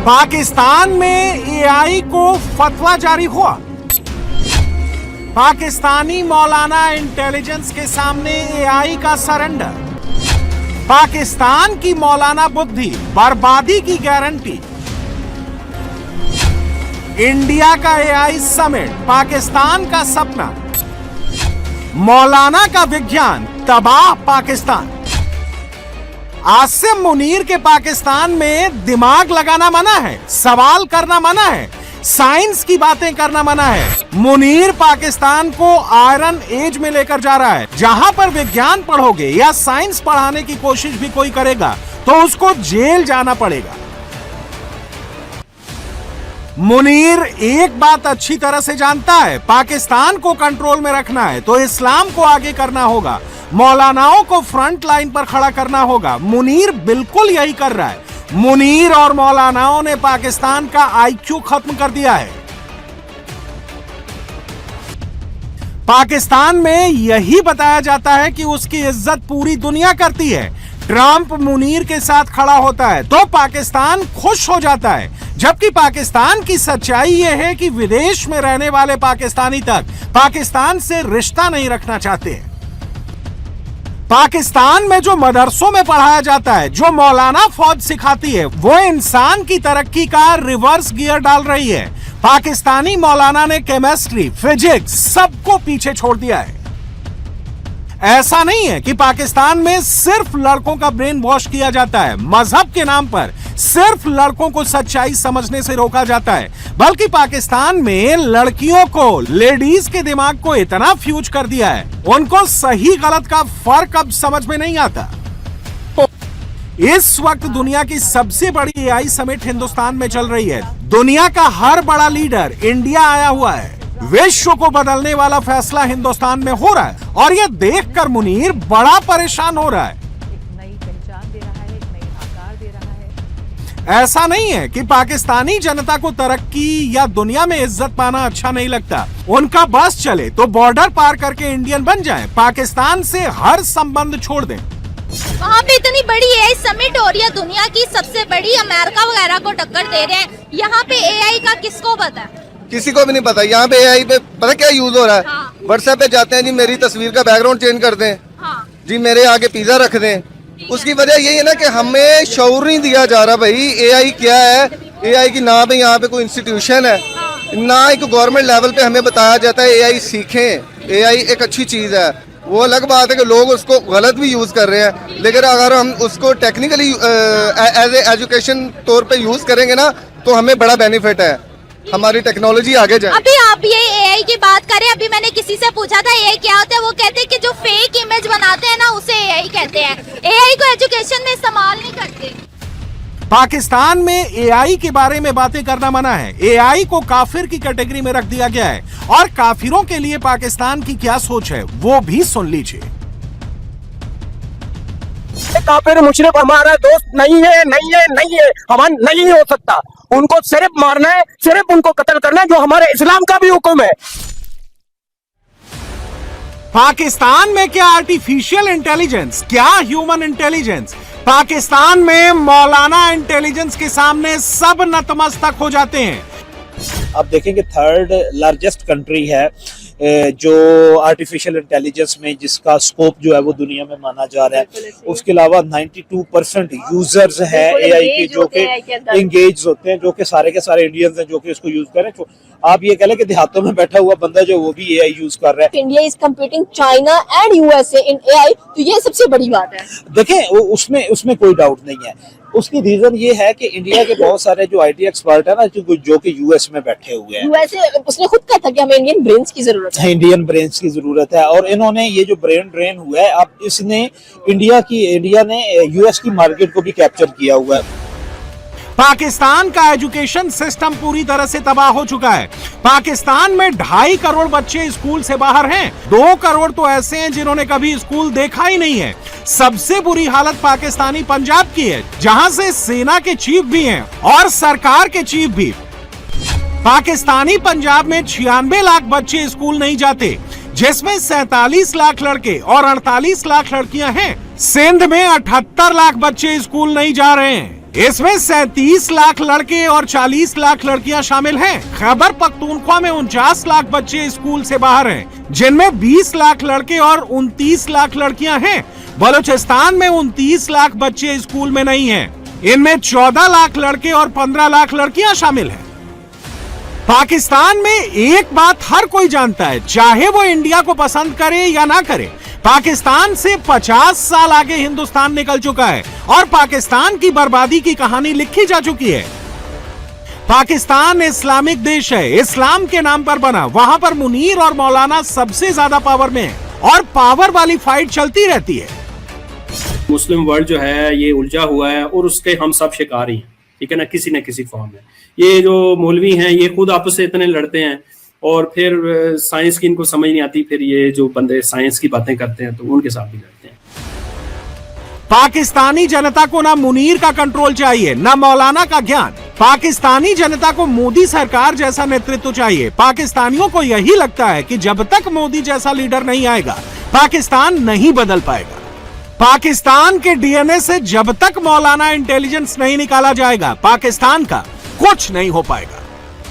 पाकिस्तान में एआई को फतवा जारी हुआ। पाकिस्तानी मौलाना इंटेलिजेंस के सामने एआई का सरेंडर। पाकिस्तान की मौलाना बुद्धि बर्बादी की गारंटी। इंडिया का एआई समिट पाकिस्तान का सपना। मौलाना का विज्ञान तबाह पाकिस्तान। आसिम मुनीर के पाकिस्तान में दिमाग लगाना मना है, सवाल करना मना है, साइंस की बातें करना मना है। मुनीर पाकिस्तान को आयरन एज में लेकर जा रहा है, जहां पर विज्ञान पढ़ोगे या साइंस पढ़ाने की कोशिश भी कोई करेगा तो उसको जेल जाना पड़ेगा। मुनीर एक बात अच्छी तरह से जानता है, पाकिस्तान को कंट्रोल में रखना है तो इस्लाम को आगे करना होगा, मौलानाओं को फ्रंट लाइन पर खड़ा करना होगा। मुनीर बिल्कुल यही कर रहा है। मुनीर और मौलानाओं ने पाकिस्तान का आईक्यू खत्म कर दिया है। पाकिस्तान में यही बताया जाता है कि उसकी इज्जत पूरी दुनिया करती है। ट्रंप मुनीर के साथ खड़ा होता है तो पाकिस्तान खुश हो जाता है, जबकि पाकिस्तान की सच्चाई यह है कि विदेश में रहने वाले पाकिस्तानी तक पाकिस्तान से रिश्ता नहीं रखना चाहते हैं। पाकिस्तान में जो मदरसों में पढ़ाया जाता है, जो मौलाना फौज सिखाती है, वो इंसान की तरक्की का रिवर्स गियर डाल रही है। पाकिस्तानी मौलाना ने केमिस्ट्री, फिजिक्स सबको पीछे छोड़ दिया है। ऐसा नहीं है कि पाकिस्तान में सिर्फ लड़कों का ब्रेन वॉश किया जाता है, मजहब के नाम पर सिर्फ लड़कों को सच्चाई समझने से रोका जाता है, बल्कि पाकिस्तान में लड़कियों को, लेडीज के दिमाग को इतना फ्यूज कर दिया है, उनको सही गलत का फर्क अब समझ में नहीं आता। इस वक्त दुनिया की सबसे बड़ी एआई समिट हिंदुस्तान में चल रही है। दुनिया का हर बड़ा लीडर इंडिया आया हुआ है। विश्व को बदलने वाला फैसला हिंदुस्तान में हो रहा है और यह देखकर मुनीर बड़ा परेशान हो रहा है। ऐसा नहीं है कि पाकिस्तानी जनता को तरक्की या दुनिया में इज्जत पाना अच्छा नहीं लगता। उनका बस चले तो बॉर्डर पार करके इंडियन बन जाएं, पाकिस्तान से हर संबंध छोड़ दें। वहाँ पे इतनी बड़ी एआई समिट हो रही है, दुनिया की सबसे बड़ी, अमेरिका वगैरह को टक्कर दे रहे हैं। यहाँ पे एआई का किसको पता है? किसी को भी नहीं पता। यहाँ पे एआई पे पता क्या यूज हो रहा है? हाँ। व्हाट्सएप पे जाते हैं जी, मेरी तस्वीर का बैकग्राउंड चेंज कर दें। हाँ। जी मेरे आगे पिज्जा रख दें। उसकी वजह यही है ना कि हमें शऊर नहीं दिया जा रहा भाई एआई क्या है। एआई की ना पे यहाँ पे कोई इंस्टीट्यूशन है, ना एक गवर्नमेंट लेवल पे हमें बताया जाता है एआई सीखें। एआई एक अच्छी चीज है, वो अलग बात है कि लोग उसको गलत भी यूज कर रहे हैं, लेकिन अगर हम उसको टेक्निकली एज ए एजुकेशन तौर पे यूज करेंगे ना तो हमें बड़ा बेनिफिट है, हमारी टेक्नोलॉजी आगे जाए। अभी आप ये एआई की बात करें, अभी मैंने किसी से पूछा था एआई क्या होता है, वो कहते हैं कि जो फेक इमेज बनाते हैं ना उसे एआई कहते हैं। एआई को एजुकेशन में इस्तेमाल नहीं करते। पाकिस्तान में एआई के बारे में बातें करना मना है। एआई को काफिर की कैटेगरी में रख दिया गया है और काफिरों के लिए पाकिस्तान की क्या सोच है वो भी सुन लीजिए। काफिर मुशरिक हमारा दोस्त नहीं है, नहीं है, नहीं है, हमारा नहीं हो सकता। उनको सिर्फ मारना है, सिर्फ उनको कत्ल करना है, जो हमारे इस्लाम का भी हुक्म है। पाकिस्तान में क्या आर्टिफिशियल इंटेलिजेंस, क्या ह्यूमन इंटेलिजेंस। पाकिस्तान में मौलाना इंटेलिजेंस के सामने सब नतमस्तक हो जाते हैं। आप देखेंगे थर्ड लार्जेस्ट कंट्री है जो आर्टिफिशियल इंटेलिजेंस में जिसका स्कोप जो है वो दुनिया में माना जा रहा है। उसके अलावा 92% यूजर्स हैं एआई के जो कि इंगेज होते हैं, जो कि सारे के सारे इंडियंस हैं जो कि इसको यूज करें। तो आप ये कह लें कि देहातों में बैठा हुआ बंदा जो वो भी एआई यूज कर रहा है। India is competing China and USA in AI, तो ये सबसे बड़ी बात है। देखें उसमें कोई डाउट नहीं है। उसकी रीजन ये है कि इंडिया के बहुत सारे जो आईटी एक्सपर्ट है ना जो कि यूएस में बैठे हुए हैं। यूएसए उसने खुद कहा था कि हमें इंडियन ब्रेन्स की जरूरत है, इंडियन ब्रेन्स की जरूरत है। और इन्होंने ये जो ब्रेन ड्रेन हुआ है, अब इसने इंडिया ने यूएस की मार्केट को भी कैप्चर किया हुआ है। पाकिस्तान का एजुकेशन सिस्टम पूरी तरह से तबाह हो चुका है। पाकिस्तान में 2.5 करोड़ बच्चे स्कूल से बाहर हैं। 2 करोड़ तो ऐसे हैं जिन्होंने कभी स्कूल देखा ही नहीं है। सबसे बुरी हालत पाकिस्तानी पंजाब की है, जहां से सेना के चीफ भी हैं और सरकार के चीफ भी। पाकिस्तानी पंजाब में 96 लाख बच्चे स्कूल नहीं जाते, जिसमें 47 लाख लड़के और 48 लाख लड़कियां हैं। सिंध में 78 लाख बच्चे स्कूल नहीं जा रहे हैं। इसमें 37 लाख लड़के और 40 लाख लड़कियां शामिल हैं। खैबर पख्तूनख्वा में 49 लाख बच्चे स्कूल से बाहर हैं, जिनमें 20 लाख लड़के और 29 लाख लड़कियां हैं। बलूचिस्तान में 29 लाख बच्चे स्कूल में नहीं हैं। इनमें 14 लाख लड़के और 15 लाख लड़कियां शामिल हैं। पाकिस्तान में एक बात हर कोई जानता है, चाहे वो इंडिया को पसंद करे या ना करे, पाकिस्तान से 50 साल आगे हिंदुस्तान निकल चुका है और पाकिस्तान की बर्बादी की कहानी लिखी जा चुकी है। पाकिस्तान इस्लामिक देश है, इस्लाम के नाम पर बना। वहां पर मुनीर और मौलाना सबसे ज्यादा पावर में है और पावर वाली फाइट चलती रहती है। मुस्लिम वर्ल्ड जो है ये उलझा हुआ है और उसके हम सब शिकार ही हैं, ठीक है ना, किसी न किसी फॉर्म में। ये जो मौलवी हैं ये खुद आपस से इतने लड़ते हैं और फिर साइंस की इनको समझ नहीं आती, फिर ये जो बंदे साइंस की बातें करते हैं तो उनके साथ भी लड़ते हैं। पाकिस्तानी जनता को ना मुनीर का कंट्रोल चाहिए, ना मौलाना का ज्ञान। पाकिस्तानी जनता को मोदी सरकार जैसा नेतृत्व चाहिए। पाकिस्तानियों को यही लगता है कि जब तक मोदी जैसा लीडर नहीं आएगा, पाकिस्तान नहीं बदल पाएगा। पाकिस्तान के डीएनए से जब तक मौलाना इंटेलिजेंस नहीं निकाला जाएगा, पाकिस्तान का कुछ नहीं हो पाएगा।